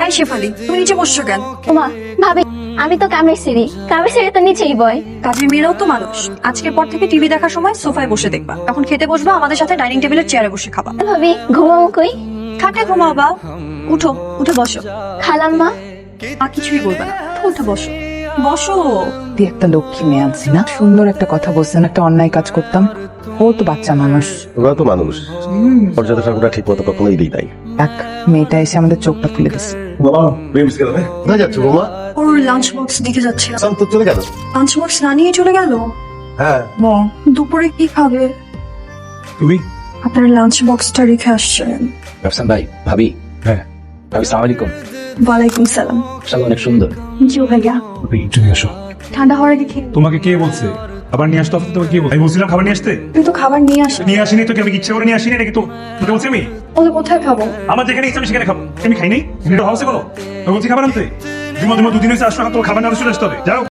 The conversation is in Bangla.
এই শেফালি, তুমি নিচে বসছো কেন? ওমা ভাবি, আমি তো কামের সিঁড়ি তো নিচেই বয়। কাজের মেয়েরাও তো মানুষ। আজকের পর থেকে টিভি দেখার সময় সোফায় বসে দেখবা, তখন খেতে বসবা আমাদের সাথে ডাইনিং টেবিলের চেয়ারে বসে খাবা। ভাবি ঘুমাবো কই? খাটে ঘুমাবা। উঠো, উঠে বসো। খালাম্মা মা কিছুই বলবে না, উঠে বসো। বসো। তুই একটা লক্ষ্মী মেয়ে আনছি না, সুন্দর একটা কথা বলছেন, একটা অন্যায় কাজ করতাম। ও তো বাচ্চা মানুষ, ওরা তো মানুষ, মর্যাদা ঠাকুরটা ঠিক মতো কখনোই দিই নাই। এক মেয়েটা এসে আমাদের চোখটা খুলে দিচ্ছে। কোথায় যাচ্ছ বৌমা? ওর লাঞ্চ বক্স দিতে যাচ্ছে। তো চলে গেল। লাঞ্চ বক্স না নিয়ে চলে গেল। হ্যাঁ, দুপুরে কি খাবে? তুমি? আপনার লাঞ্চ বক্সটা রেখে আসছেন। রাফসান ভাই, ভাবি। হ্যাঁ ভাবি সালাম আলাইকুম। ওয়ালাইকুম সালাম। মাশাআল্লাহ অনেক সুন্দর। জি ভাইয়া, ভাবি একটু নিয়ে আসো। ঠান্ডা হওয়ার আগে খেয়ে। তোমাকে কে বলছে খাবার নিয়ে আসতে? তোমাকে কে বলছে? আমি বলছিলাম খাবার নিয়ে আসতে। তুই তো খাবার নিয়ে আসে। নিয়ে আসিনি তো, কি আমি ইচ্ছা করে নিয়ে আসিনি নাকি? তো তোকে বলছি আমি ওদের কোথায় খাবো? আমার যেখানে ইচ্ছা আমি সেখানে খাবো। আমি খাই নাই, এটা হাউসে বলো। তো বলছি খাবার আনতে। দুদিন হয়েছে আসলে তোমার খাবার না চলে আসতে হবে। যাও।